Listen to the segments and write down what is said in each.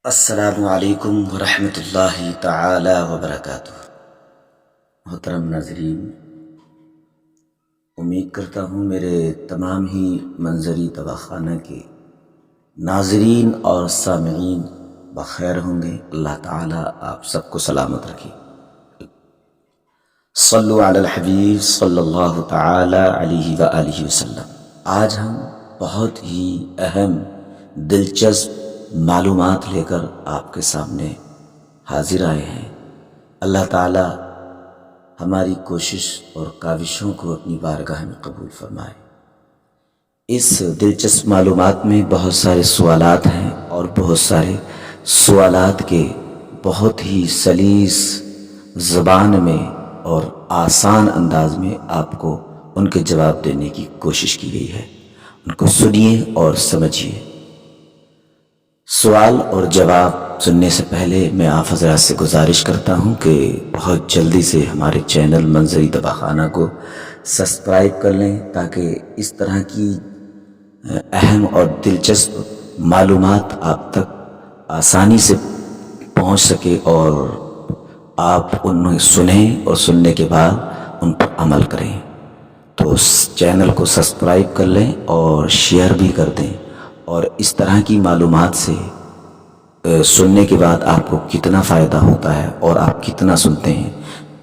السلام علیکم ورحمۃ اللہ تعالی وبرکاتہ۔ محترم ناظرین، امید کرتا ہوں میرے تمام ہی منظری دواخانہ کے ناظرین اور سامعین بخیر ہوں گے۔ اللہ تعالی آپ سب کو سلامت رکھے۔ صلو علی الحبیب صلی اللہ تعالی علیہ وآلہ وسلم۔ آج ہم بہت ہی اہم دلچسپ معلومات لے کر آپ کے سامنے حاضر آئے ہیں۔ اللہ تعالی ہماری کوشش اور کاوشوں کو اپنی بارگاہ میں قبول فرمائے۔ اس دلچسپ معلومات میں بہت سارے سوالات ہیں اور بہت سارے سوالات کے بہت ہی سلیس زبان میں اور آسان انداز میں آپ کو ان کے جواب دینے کی کوشش کی گئی ہے۔ ان کو سنیے اور سمجھیے۔ سوال اور جواب سننے سے پہلے میں آپ حضرات سے گزارش کرتا ہوں کہ بہت جلدی سے ہمارے چینل منظری دواخانہ کو سبسکرائب کر لیں تاکہ اس طرح کی اہم اور دلچسپ معلومات آپ تک آسانی سے پہنچ سکے اور آپ انہیں سنیں اور سننے کے بعد ان پر عمل کریں۔ تو اس چینل کو سبسکرائب کر لیں اور شیئر بھی کر دیں، اور اس طرح کی معلومات سے سننے کے بعد آپ کو کتنا فائدہ ہوتا ہے اور آپ کتنا سنتے ہیں،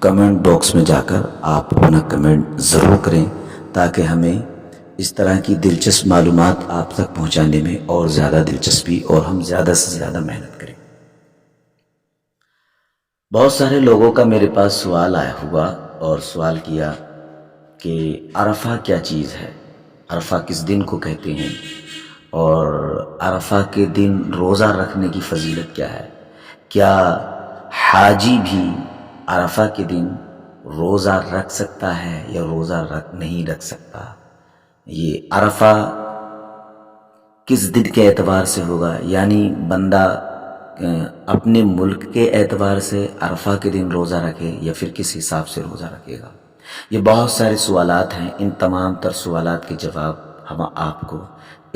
کمنٹ باکس میں جا کر آپ اپنا کمنٹ ضرور کریں تاکہ ہمیں اس طرح کی دلچسپ معلومات آپ تک پہنچانے میں اور زیادہ دلچسپی اور ہم زیادہ سے زیادہ محنت کریں۔ بہت سارے لوگوں کا میرے پاس سوال آیا ہوا اور سوال کیا کہ عرفہ کیا چیز ہے، عرفہ کس دن کو کہتے ہیں، اور عرفہ کے دن روزہ رکھنے کی فضیلت کیا ہے، کیا حاجی بھی عرفہ کے دن روزہ رکھ سکتا ہے یا روزہ نہیں رکھ سکتا، یہ عرفہ کس دن کے اعتبار سے ہوگا، یعنی بندہ اپنے ملک کے اعتبار سے عرفہ کے دن روزہ رکھے یا پھر کس حساب سے روزہ رکھے گا۔ یہ بہت سارے سوالات ہیں۔ ان تمام تر سوالات کے جواب ہم آپ کو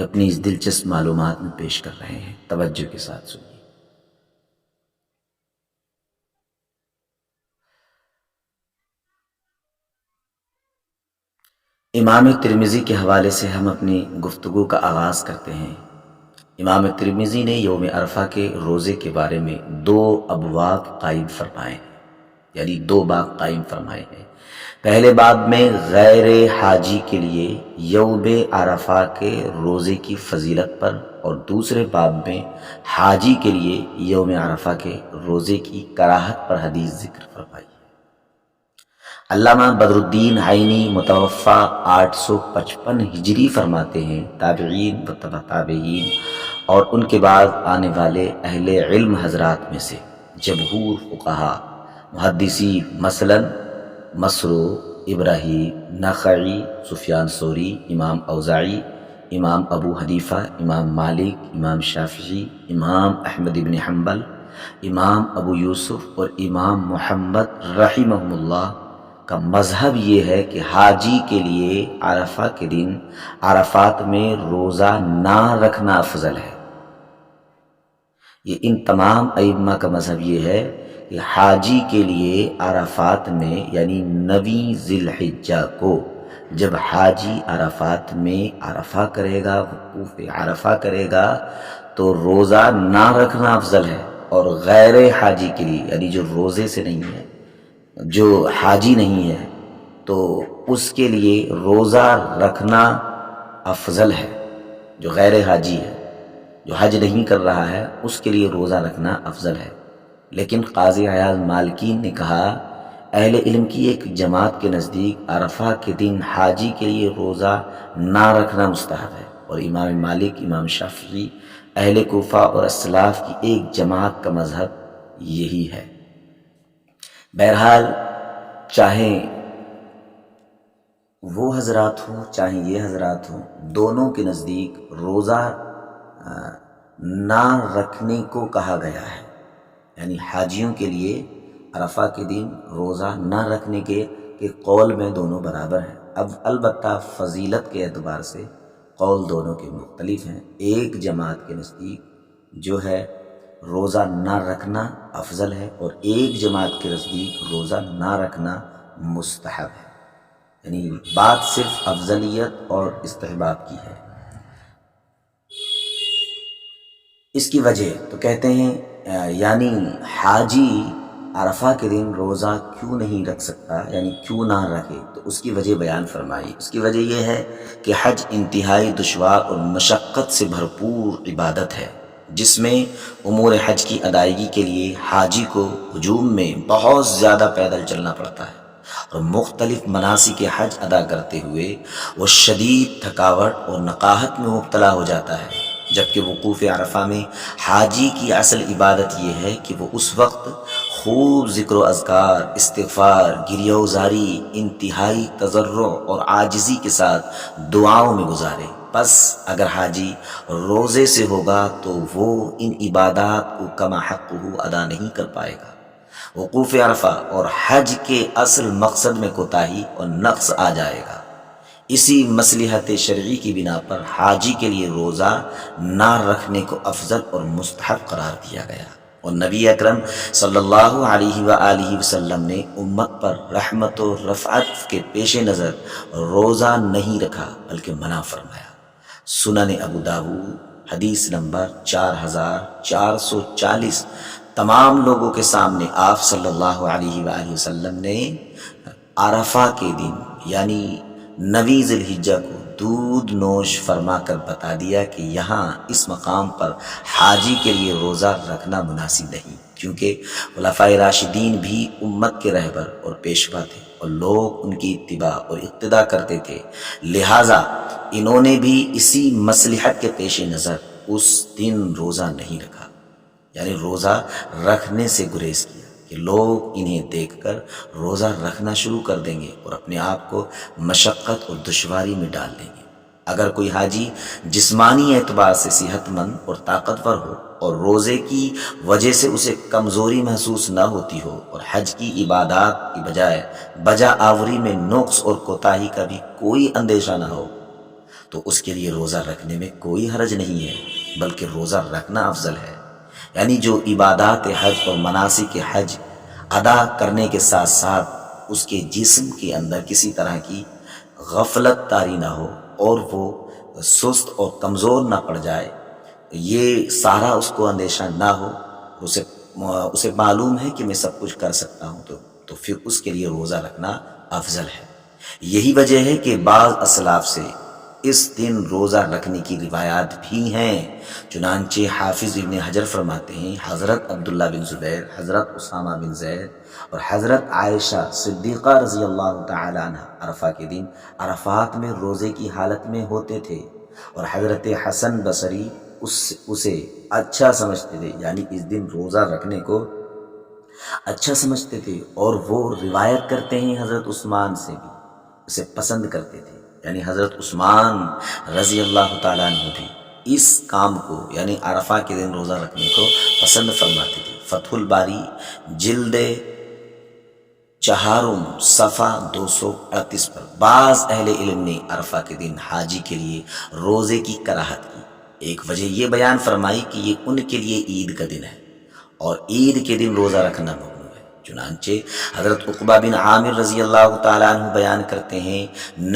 اپنی اس دلچسپ معلومات میں پیش کر رہے ہیں۔ توجہ کے ساتھ سنیے۔ امام ترمذی کے حوالے سے ہم اپنی گفتگو کا آغاز کرتے ہیں۔ امام ترمذی نے یوم عرفہ کے روزے کے بارے میں 2 ابواب قائم فرمائے ہیں، یعنی 2 باب قائم فرمائے ہیں۔ پہلے باب میں غیر حاجی کے لیے یوم عرفہ کے روزے کی فضیلت پر، اور دوسرے باب میں حاجی کے لیے یوم عرفہ کے روزے کی کراہت پر حدیث ذکر فرمائی ہے۔ علامہ بدر الدین عینی متوفی 855 ہجری فرماتے ہیں، تابعین و تبع تابعین اور ان کے بعد آنے والے اہل علم حضرات میں سے جمہور فقہا محدثین مثلاً مسروق، ابراہیم نخعی، سفیان ثوری، امام اوزاعی، امام ابو حنیفہ، امام مالک، امام شافعی، امام احمد بن حنبل، امام ابو یوسف اور امام محمد رحمہم اللہ کا مذہب یہ ہے کہ حاجی کے لیے عرفہ کے دن عرفات میں روزہ نہ رکھنا افضل ہے۔ یہ ان تمام ائمہ کا مذہب یہ ہے کہ حاجی کے لیے عرفات میں، یعنی 9 ذی الحجہ کو جب حاجی عرفات میں عرفہ کرے گا، وقوف عرفہ کرے گا، تو روزہ نہ رکھنا افضل ہے، اور غیر حاجی کے لیے، یعنی جو روزے سے نہیں ہے، جو حاجی نہیں ہے، تو اس کے لیے روزہ رکھنا افضل ہے۔ جو غیر حاجی ہے، جو حج نہیں کر رہا ہے، اس کے لیے روزہ رکھنا افضل ہے۔ لیکن قاضی عیاض مالکی نے کہا اہل علم کی ایک جماعت کے نزدیک عرفہ کے دن حاجی کے لیے روزہ نہ رکھنا مستحب ہے، اور امام مالک، امام شافعی، اہل کوفہ اور اسلاف کی ایک جماعت کا مذہب یہی ہے۔ بہرحال چاہے وہ حضرات ہوں چاہے یہ حضرات ہوں، دونوں کے نزدیک روزہ نہ رکھنے کو کہا گیا ہے، یعنی حاجیوں کے لیے عرفہ کے دن روزہ نہ رکھنے کے قول میں دونوں برابر ہیں۔ اب البتہ فضیلت کے اعتبار سے قول دونوں کے مختلف ہیں۔ ایک جماعت کے نزدیک جو ہے روزہ نہ رکھنا افضل ہے، اور ایک جماعت کے نزدیک روزہ نہ رکھنا مستحب ہے۔ یعنی بات صرف افضلیت اور استحباب کی ہے۔ اس کی وجہ تو کہتے ہیں یعنی حاجی عرفہ کے دن روزہ کیوں نہیں رکھ سکتا، یعنی کیوں نہ رکھے، تو اس کی وجہ بیان فرمائی۔ اس کی وجہ یہ ہے کہ حج انتہائی دشوار اور مشقت سے بھرپور عبادت ہے، جس میں امور حج کی ادائیگی کے لیے حاجی کو ہجوم میں بہت زیادہ پیدل چلنا پڑتا ہے، اور مختلف مناسک حج ادا کرتے ہوئے وہ شدید تھکاوٹ اور نقاہت میں مبتلا ہو جاتا ہے، جبکہ وقوف عرفہ میں حاجی کی اصل عبادت یہ ہے کہ وہ اس وقت خوب ذکر و اذکار، استغفار، گریہ و زاری، انتہائی تضرع اور عاجزی کے ساتھ دعاؤں میں گزارے۔ بس اگر حاجی روزے سے ہوگا تو وہ ان عبادات کو کما حقہ ادا نہیں کر پائے گا۔ وقوف عرفہ اور حج کے اصل مقصد میں کوتاہی اور نقص آ جائے گا۔ اسی مصلحت شرعی کی بنا پر حاجی کے لیے روزہ نہ رکھنے کو افضل اور مستحب قرار دیا گیا، اور نبی اکرم صلی اللہ علیہ وآلہ وسلم نے امت پر رحمت و رفعت کے پیش نظر روزہ نہیں رکھا بلکہ منع فرمایا۔ سنن ابو داؤد حدیث نمبر 4440۔ تمام لوگوں کے سامنے آپ صلی اللہ علیہ وآلہ وسلم نے عرفہ کے دن یعنی 9 ذی الحجہ کو دودھ نوش فرما کر بتا دیا کہ یہاں اس مقام پر حاجی کے لیے روزہ رکھنا مناسب نہیں، کیونکہ خلفائے راشدین بھی امت کے رہبر اور پیشوا تھے، اور لوگ ان کی اتباع اور اقتداء کرتے تھے، لہٰذا انہوں نے بھی اسی مصلحت کے پیش نظر اس دن روزہ نہیں رکھا، یعنی روزہ رکھنے سے گریز کیا کہ لوگ انہیں دیکھ کر روزہ رکھنا شروع کر دیں گے اور اپنے آپ کو مشقت اور دشواری میں ڈال دیں گے۔ اگر کوئی حاجی جسمانی اعتبار سے صحت مند اور طاقتور ہو اور روزے کی وجہ سے اسے کمزوری محسوس نہ ہوتی ہو، اور حج کی عبادات کی بجائے بجا آوری میں نقص اور کوتاہی کا بھی کوئی اندیشہ نہ ہو، تو اس کے لیے روزہ رکھنے میں کوئی حرج نہیں ہے، بلکہ روزہ رکھنا افضل ہے۔ یعنی جو عبادات حج اور مناسک حج ادا کرنے کے ساتھ ساتھ اس کے جسم کے اندر کسی طرح کی غفلت طاری نہ ہو اور وہ سست اور کمزور نہ پڑ جائے، یہ سارا اس کو اندیشہ نہ ہو، اسے معلوم ہے کہ میں سب کچھ کر سکتا ہوں، تو پھر اس کے لیے روزہ رکھنا افضل ہے۔ یہی وجہ ہے کہ بعض اسلاف سے اس دن روزہ رکھنے کی روایات بھی ہیں، چنانچہ حافظ ابن حجر فرماتے ہیں حضرت عبداللہ بن زبیر، حضرت اسامہ بن زید اور حضرت عائشہ صدیقہ رضی اللہ تعالی عنہ عرفہ کے دن عرفات میں روزے کی حالت میں ہوتے تھے، اور حضرت حسن بصری اسے اچھا سمجھتے تھے، یعنی اس دن روزہ رکھنے کو اچھا سمجھتے تھے، اور وہ روایت کرتے ہیں حضرت عثمان سے بھی اسے پسند کرتے تھے، یعنی حضرت عثمان رضی اللہ تعالیٰ عنہ بھی اس کام کو یعنی عرفہ کے دن روزہ رکھنے کو پسند فرماتے تھے۔ فتح الباری جلد 4 صفحہ 238 پر بعض اہل علم نے عرفہ کے دن حاجی کے لیے روزے کی کراہت کی۔ ایک وجہ یہ بیان فرمائی کہ یہ ان کے لیے عید کا دن ہے، اور عید کے دن روزہ رکھنا ممنوع ہے۔ چنانچہ حضرت عقبہ بن عامر رضی اللہ تعالیٰ عنہ بیان کرتے ہیں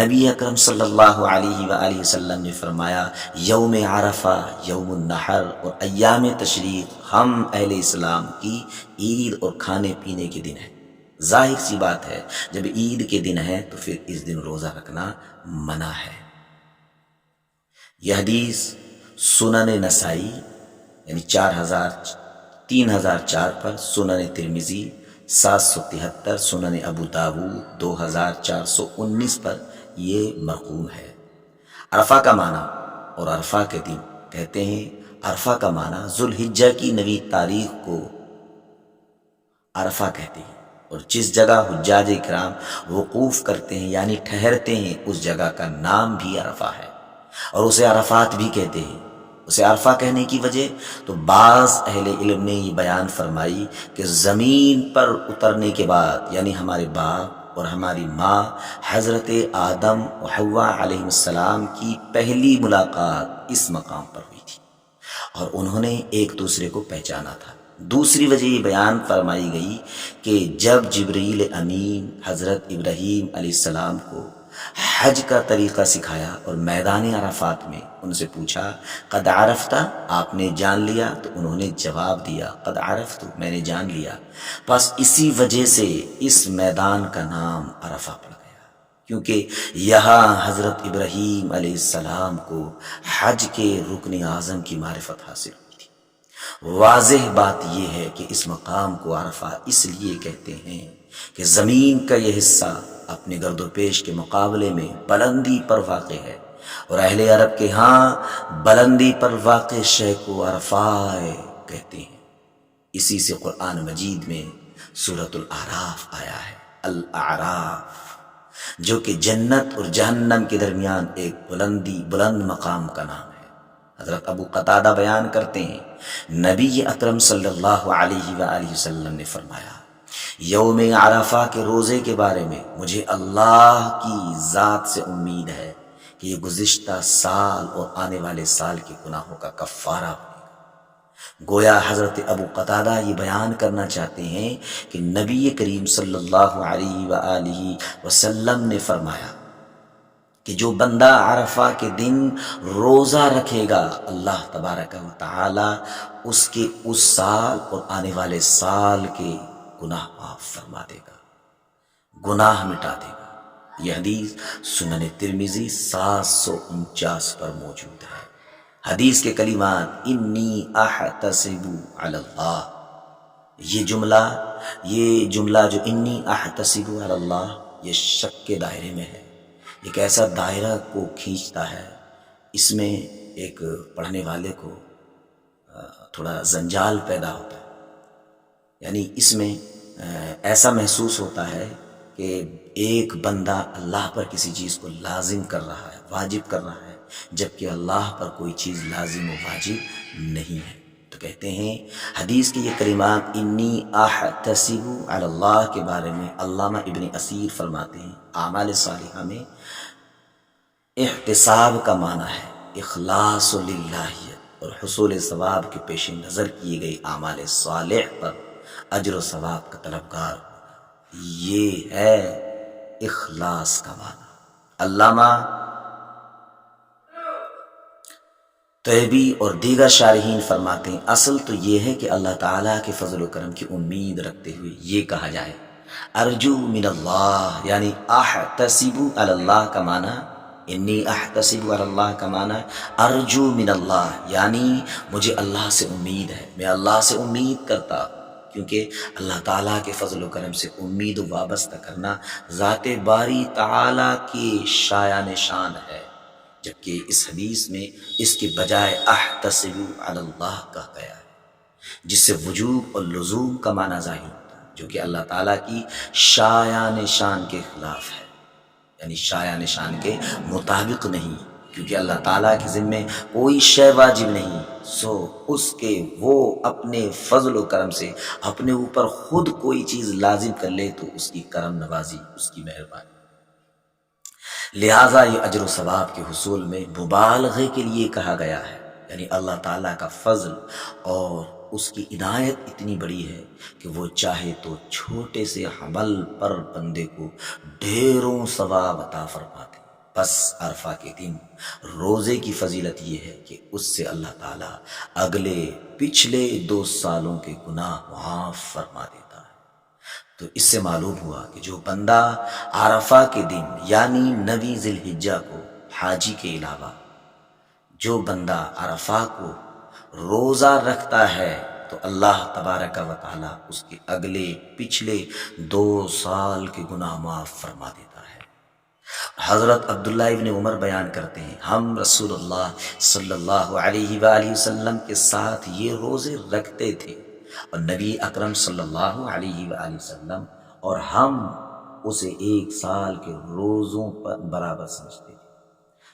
نبی اکرم صلی اللہ علیہ وآلہ وسلم نے فرمایا یوم عرفہ یوم النحر اور ایام تشریق ہم اہل اسلام کی عید اور کھانے پینے کے دن ہے۔ ظاہر سی بات ہے جب عید کے دن ہے تو پھر اس دن روزہ رکھنا منع ہے۔ یہ حدیث سنن نسائی یعنی 3004 پر، سنن ترمذی 773، سنن ابو داؤد 2419 پر یہ مرقوم ہے۔ عرفہ کا معنی اور عرفہ کے دن کہتے ہیں عرفہ کا معنی ذو الحجہ کی 9 تاریخ کو عرفہ کہتے ہیں، اور جس جگہ حجاج کرام وقوف کرتے ہیں یعنی ٹھہرتے ہیں اس جگہ کا نام بھی عرفہ ہے، اور اسے عرفات بھی کہتے ہیں۔ اسے عرفہ کہنے کی وجہ تو بعض اہل علم نے یہ بیان فرمائی کہ زمین پر اترنے کے بعد یعنی ہمارے باپ اور ہماری ماں حضرت آدم و حوا علیہ السلام کی پہلی ملاقات اس مقام پر ہوئی تھی، اور انہوں نے ایک دوسرے کو پہچانا تھا۔ دوسری وجہ یہ بیان فرمائی گئی کہ جب جبریل امین حضرت ابراہیم علیہ السلام کو حج کا طریقہ سکھایا اور میدان عرفات میں ان سے پوچھا قد عرفت، آپ نے جان لیا؟ تو انہوں نے جواب دیا قد عرفت، میں نے جان لیا۔ بس اسی وجہ سے اس میدان کا نام عرفہ پڑ گیا، کیونکہ یہاں حضرت ابراہیم علیہ السلام کو حج کے رکن اعظم کی معرفت حاصل ہوئی تھی۔ واضح بات یہ ہے کہ اس مقام کو عرفہ اس لیے کہتے ہیں کہ زمین کا یہ حصہ اپنے گرد و پیش کے مقابلے میں بلندی پر واقع ہے، اور اہل عرب کے ہاں بلندی پر واقع شے کو عرفہ کہتے ہیں۔ اسی سے قرآن مجید میں سورۃ الاعراف آیا ہے، الاعراف، جو کہ جنت اور جہنم کے درمیان ایک بلند مقام کا نام ہے۔ حضرت ابو قتادہ بیان کرتے ہیں نبی اکرم صلی اللہ علیہ وآلہ وسلم نے فرمایا یوم عرفہ کے روزے کے بارے میں مجھے اللہ کی ذات سے امید ہے کہ یہ گزشتہ سال اور آنے والے سال کے گناہوں کا کفارہ بنے گا۔ گویا حضرت ابو قتادہ یہ بیان کرنا چاہتے ہیں کہ نبی کریم صلی اللہ علیہ وآلہ وسلم نے فرمایا کہ جو بندہ عرفہ کے دن روزہ رکھے گا اللہ تبارک و تعالی اس کے اس سال اور آنے والے سال کے گناہ معاف فرما دے گا، گناہ مٹا دے گا۔ یہ حدیث سنن ترمذی 749 پر موجود ہے۔ حدیث کے کلمات انی احتسب علی اللہ، یہ جملہ جو انی احتسب علی اللہ، یہ شک کے دائرے میں ہے، ایک ایسا دائرہ کو کھینچتا ہے، اس میں ایک پڑھنے والے کو تھوڑا زنجال پیدا ہوتا ہے، یعنی اس میں ایسا محسوس ہوتا ہے کہ ایک بندہ اللہ پر کسی چیز کو لازم کر رہا ہے، واجب کر رہا ہے، جبکہ اللہ پر کوئی چیز لازم و واجب نہیں ہے۔ تو کہتے ہیں حدیث کے یہ کلمات انی احتسب علی اللہ کے بارے میں علامہ ابن اسیر فرماتے ہیں اعمال صالحہ میں احتساب کا معنی ہے اخلاص للہیت، اور حصول ثواب کے پیش نظر کیے گئے اعمال صالح پر اجر و ثواب کا طلبگار ہونا، یہ ہے اخلاص کا معنی۔ علامہ طیبی اور دیگر شارحین فرماتے ہیں اصل تو یہ ہے کہ اللہ تعالیٰ کے فضل و کرم کی امید رکھتے ہوئے یہ کہا جائے ارجو من اللہ، یعنی احتسب علی اللہ کا معنی، انی احتسب علی اللہ کا معنی ارجو من اللہ، یعنی مجھے اللہ سے امید ہے، میں اللہ سے امید کرتا، کیونکہ اللہ تعالیٰ کے فضل و کرم سے امید و وابستہ کرنا ذات باری تعالیٰ کی شایان شان ہے، جبکہ اس حدیث میں اس کے بجائے احتسب علی اللہ کہا گیا ہے، جس سے وجوب اور لزوم کا معنی ظاہر ہوتا ہے، جو کہ اللہ تعالیٰ کی شایان شان کے خلاف ہے، یعنی شایان شان کے مطابق نہیں، کیونکہ اللہ تعالیٰ کے ذمے کوئی شے واجب نہیں، سو اس کے وہ اپنے فضل و کرم سے اپنے اوپر خود کوئی چیز لازم کر لے تو اس کی کرم نوازی، اس کی مہربانی، لہٰذا یہ اجر و ثواب کے حصول میں مبالغے کے لیے کہا گیا ہے، یعنی اللہ تعالیٰ کا فضل اور اس کی عنایت اتنی بڑی ہے کہ وہ چاہے تو چھوٹے سے عمل پر بندے کو ڈھیروں ثواب عطا فرماتے۔ بس عرفہ کے دن روزے کی فضیلت یہ ہے کہ اس سے اللہ تعالیٰ اگلے پچھلے 2 سالوں کے گناہ معاف فرما دیتا ہے۔ تو اس سے معلوم ہوا کہ جو بندہ عرفہ کے دن یعنی 9 ذی الحجہ کو حاجی کے علاوہ جو بندہ عرفہ کو روزہ رکھتا ہے تو اللہ تبارک و تعالیٰ اس کے اگلے پچھلے 2 سال کے گناہ معاف فرما دیتا ہے۔ حضرت عبداللہ ابن عمر بیان کرتے ہیں ہم رسول اللہ صلی اللہ علیہ وآلہ وسلم کے ساتھ یہ روزے رکھتے تھے، اور نبی اکرم صلی اللہ علیہ وآلہ وسلم اور ہم اسے 1 سال کے روزوں پر برابر سمجھتے تھے۔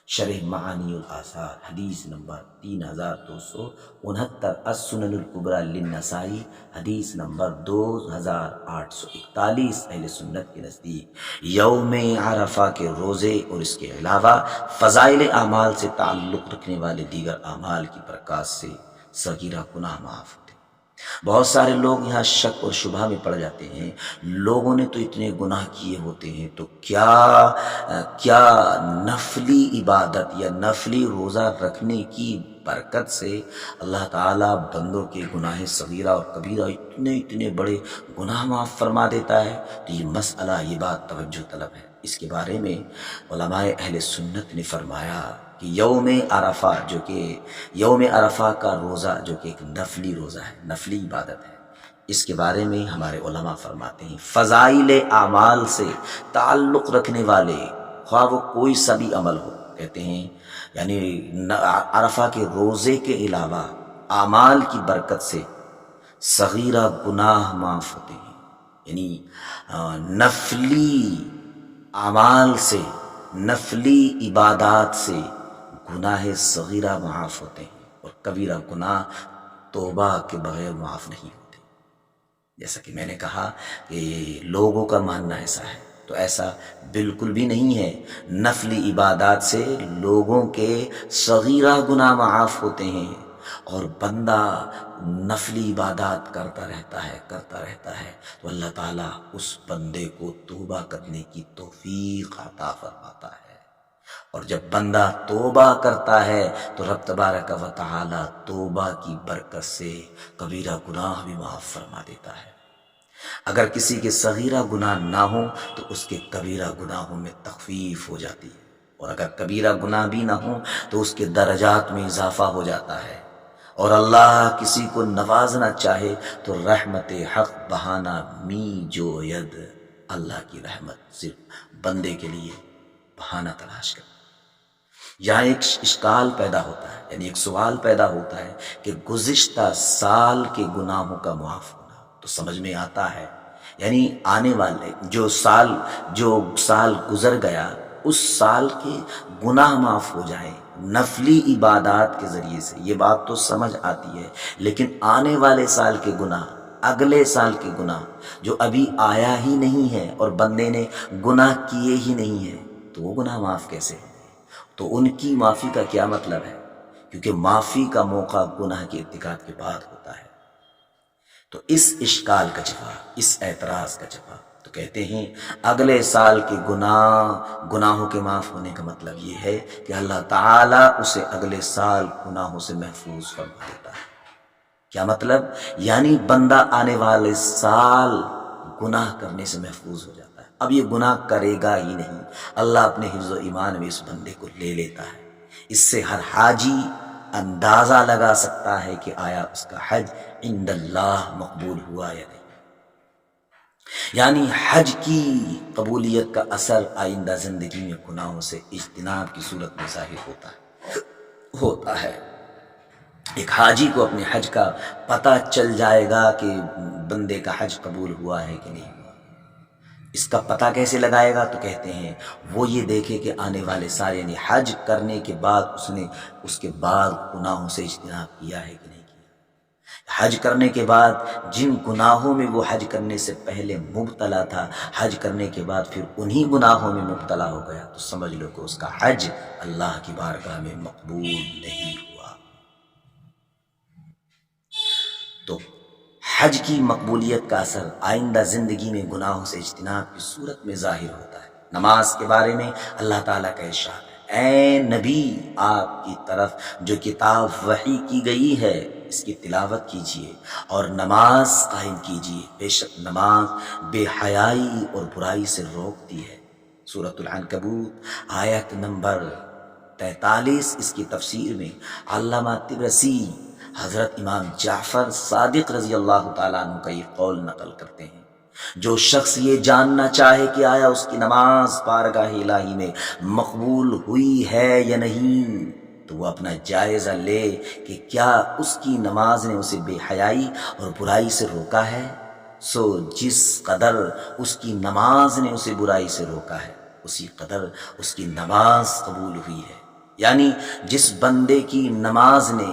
شرح معانی الآثار حدیث نمبر 3269، السنن الکبریٰ للنسائی حدیث نمبر 2841۔ اہل سنت کے نزدیک یوم عرفہ کے روزے اور اس کے علاوہ فضائل اعمال سے تعلق رکھنے والے دیگر اعمال کی برکات سے صغیرہ گناہ معاف ہوتے ہیں۔ بہت سارے لوگ یہاں شک اور شبہ میں پڑ جاتے ہیں، لوگوں نے تو اتنے گناہ کیے ہوتے ہیں تو کیا نفلی عبادت یا نفلی روزہ رکھنے کی برکت سے اللہ تعالیٰ بندوں کے گناہ صغیرہ اور کبیرہ اتنے بڑے گناہ معاف فرما دیتا ہے؟ تو یہ مسئلہ، یہ بات توجہ طلب ہے۔ اس کے بارے میں علماء اہل سنت نے فرمایا کہ یوم عرفہ کا روزہ جو کہ ایک نفلی روزہ ہے، نفلی عبادت ہے، اس کے بارے میں ہمارے علماء فرماتے ہیں فضائل اعمال سے تعلق رکھنے والے، خواہ وہ کوئی سا بھی عمل ہو، کہتے ہیں یعنی عرفہ کے روزے کے علاوہ اعمال کی برکت سے صغیرہ گناہ معاف ہوتے ہیں، یعنی نفلی اعمال سے، نفلی عبادات سے گناہ صغیرہ معاف ہوتے ہیں اور کبیرہ گناہ توبہ کے بغیر معاف نہیں ہوتے۔ جیسا کہ میں نے کہا کہ لوگوں کا ماننا ایسا ہے، تو ایسا بالکل بھی نہیں ہے۔ نفلی عبادات سے لوگوں کے صغیرہ گناہ معاف ہوتے ہیں، اور بندہ نفلی عبادات کرتا رہتا ہے تو اللہ تعالیٰ اس بندے کو توبہ کرنے کی توفیق عطا فرماتا ہے، اور جب بندہ توبہ کرتا ہے تو رب تبارک و تعالیٰ توبہ کی برکت سے کبیرہ گناہ بھی معاف فرما دیتا ہے۔ اگر کسی کے صغیرہ گناہ نہ ہو تو اس کے کبیرہ گناہوں میں تخفیف ہو جاتی ہے، اور اگر کبیرہ گناہ بھی نہ ہو تو اس کے درجات میں اضافہ ہو جاتا ہے، اور اللہ کسی کو نوازنا چاہے تو رحمت حق بہانہ می جو ید، اللہ کی رحمت صرف بندے کے لیے بہانہ تلاش کر۔ یہاں ایک اشکال پیدا ہوتا ہے، یعنی ایک سوال پیدا ہوتا ہے کہ گزشتہ سال کے گناہوں کا معاف ہونا تو سمجھ میں آتا ہے، یعنی آنے والے جو سال گزر گیا اس سال کے گناہ معاف ہو جائیں نفلی عبادات کے ذریعے سے، یہ بات تو سمجھ آتی ہے، لیکن آنے والے سال کے گناہ، اگلے سال کے گناہ جو ابھی آیا ہی نہیں ہے اور بندے نے گناہ کیے ہی نہیں ہیں، تو وہ گناہ معاف کیسے ہوں گے؟ تو ان کی معافی کا کیا مطلب ہے؟ کیونکہ معافی کا موقع گناہ کے ارتکاب کے بعد ہوتا ہے۔ تو اس اشکال کا جواب، اس اعتراض کا جواب تو کہتے ہیں اگلے سال کے گناہوں کے معاف ہونے کا مطلب یہ ہے کہ اللہ تعالیٰ اسے اگلے سال گناہوں سے محفوظ فرما دیتا ہے۔ کیا مطلب؟ یعنی بندہ آنے والے سال گناہ کرنے سے محفوظ ہو جاتا ہے، اب یہ گناہ کرے گا ہی نہیں، اللہ اپنے حفظ و ایمان میں اس بندے کو لے لیتا ہے۔ اس سے ہر حاجی اندازہ لگا سکتا ہے کہ آیا اس کا حج عند اللہ مقبول ہوا یا نہیں۔ یعنی حج کی قبولیت کا اثر آئندہ زندگی میں گناہوں سے اجتناب کی صورت میں ظاہر ہوتا ہے۔ ایک حاجی کو اپنے حج کا پتہ چل جائے گا کہ بندے کا حج قبول ہوا ہے کہ نہیں ہوا۔ اس کا پتہ کیسے لگائے گا؟ تو کہتے ہیں وہ یہ دیکھے کہ آنے والے سال، یعنی حج کرنے کے بعد اس کے بعد گناہوں سے اجتناب کیا ہے کہ نہیں کیا۔ حج کرنے کے بعد جن گناہوں میں وہ حج کرنے سے پہلے مبتلا تھا، حج کرنے کے بعد پھر انہی گناہوں میں مبتلا ہو گیا، تو سمجھ لو کہ اس کا حج اللہ کی بارگاہ میں مقبول نہیں ہوا۔ تو حج کی مقبولیت کا اثر آئندہ زندگی میں گناہوں سے اجتناب کی صورت میں ظاہر ہوتا ہے۔ نماز کے بارے میں اللہ تعالیٰ کا ارشاد ہے، اے نبی، آپ کی طرف جو کتاب وحی کی گئی ہے اس کی تلاوت کیجیے اور نماز قائم کیجیے، بے شک نماز بے حیائی اور برائی سے روکتی ہے۔ سورۃ العنکبوت آیت نمبر 43، اس کی تفسیر میں علامہ طبرسی حضرت امام جعفر صادق رضی اللہ تعالیٰ عنہ کا یہ قول نقل کرتے ہیں، جو شخص یہ جاننا چاہے کہ آیا اس کی نماز بارگاہ الہی میں مقبول ہوئی ہے یا نہیں، تو وہ اپنا جائزہ لے کہ کیا اس کی نماز نے اسے بے حیائی اور برائی سے روکا ہے۔ سو جس قدر اس کی نماز نے اسے برائی سے روکا ہے اسی قدر اس کی نماز قبول ہوئی ہے۔ یعنی جس بندے کی نماز نے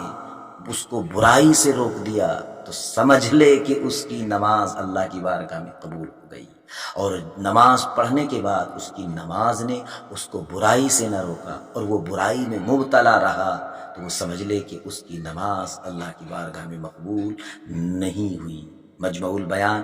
اس کو برائی سے روک دیا تو سمجھ لے کہ اس کی نماز اللہ کی بارگاہ میں قبول ہو گئی، اور نماز پڑھنے کے بعد اس کی نماز نے اس کو برائی سے نہ روکا اور وہ برائی میں مبتلا رہا، تو وہ سمجھ لے کہ اس کی نماز اللہ کی بارگاہ میں مقبول نہیں ہوئی۔ مجمع البیان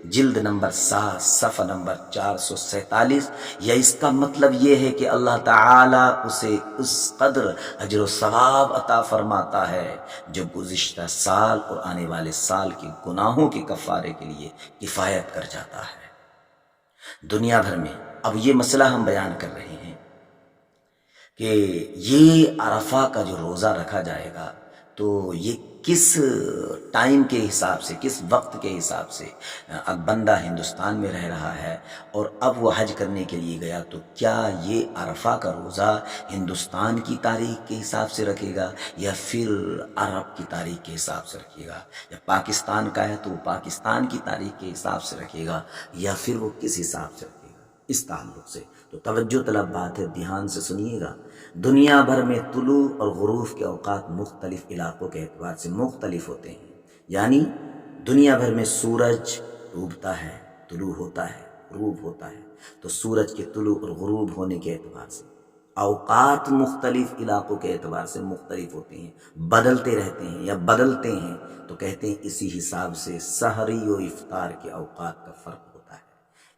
جلد نمبر 7 صفحہ نمبر 447۔ یا اس کا مطلب یہ ہے کہ اللہ تعالیٰ اسے اس قدر اجر و ثواب عطا فرماتا ہے جو گزشتہ سال اور آنے والے سال کے گناہوں کے کفارے کے لیے کفایت کر جاتا ہے۔ دنیا بھر میں اب یہ مسئلہ ہم بیان کر رہے ہیں کہ یہ عرفہ کا جو روزہ رکھا جائے گا تو یہ کس ٹائم کے حساب سے، کس وقت کے حساب سے اب بندہ ہندوستان میں رہ رہا ہے اور اب وہ حج کرنے کے لیے گیا، تو کیا یہ عرفہ کا روزہ ہندوستان کی تاریخ کے حساب سے رکھے گا یا پھر عرب کی تاریخ کے حساب سے رکھے گا؟ یا پاکستان کا ہے تو وہ پاکستان کی تاریخ کے حساب سے رکھے گا یا پھر وہ کس حساب سے رکھے گا؟ اس تعلق سے تو توجہ طلب بات ہے، دھیان سے سنیے گا۔ دنیا بھر میں طلوع اور غروب کے اوقات مختلف علاقوں کے اعتبار سے مختلف ہوتے ہیں، یعنی دنیا بھر میں سورج ڈوبتا ہے، طلوع ہوتا ہے، غروب ہوتا ہے، تو سورج کے طلوع اور غروب ہونے کے اعتبار سے اوقات مختلف علاقوں کے اعتبار سے مختلف ہوتے ہیں، بدلتے رہتے ہیں یا بدلتے ہیں، تو کہتے ہیں اسی حساب سے سحری و افطار کے اوقات کا فرق ہوتا ہے۔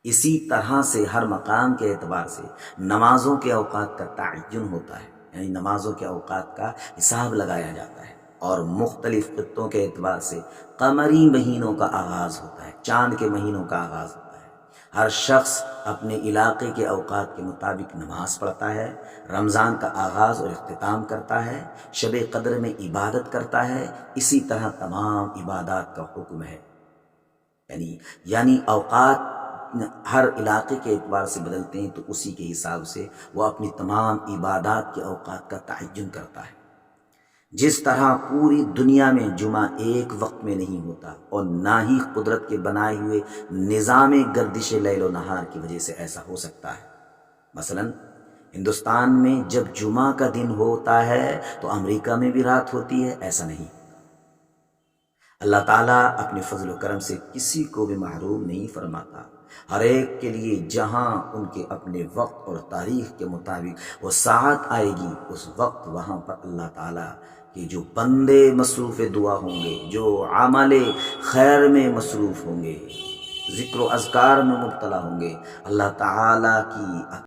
اسی طرح سے ہر مقام کے اعتبار سے نمازوں کے اوقات کا تعین ہوتا ہے، یعنی نمازوں کے اوقات کا حساب لگایا جاتا ہے، اور مختلف خطوں کے اعتبار سے قمری مہینوں کا آغاز ہوتا ہے، چاند کے مہینوں کا آغاز ہوتا ہے۔ ہر شخص اپنے علاقے کے اوقات کے مطابق نماز پڑھتا ہے، رمضان کا آغاز اور اختتام کرتا ہے، شب قدر میں عبادت کرتا ہے، اسی طرح تمام عبادات کا حکم ہے۔ یعنی اوقات ہر علاقے کے اعتبار سے بدلتے ہیں، تو اسی کے حساب سے وہ اپنی تمام عبادات کے اوقات کا تعین کرتا ہے۔ جس طرح پوری دنیا میں جمعہ ایک وقت میں نہیں ہوتا، اور نہ ہی قدرت کے بنائے ہوئے نظام گردش لیل و نہار کی وجہ سے ایسا ہو سکتا ہے۔ مثلا ہندوستان میں جب جمعہ کا دن ہوتا ہے تو امریکہ میں بھی رات ہوتی ہے، ایسا نہیں۔ اللہ تعالیٰ اپنے فضل و کرم سے کسی کو بھی محروم نہیں فرماتا، ہر ایک کے لیے جہاں ان کے اپنے وقت اور تاریخ کے مطابق وہ ساعت آئے گی، اس وقت وہاں پر اللہ تعالیٰ کہ جو بندے مصروف دعا ہوں گے، جو عمل خیر میں مصروف ہوں گے، ذکر و اذکار میں مبتلا ہوں گے، اللہ تعالیٰ کی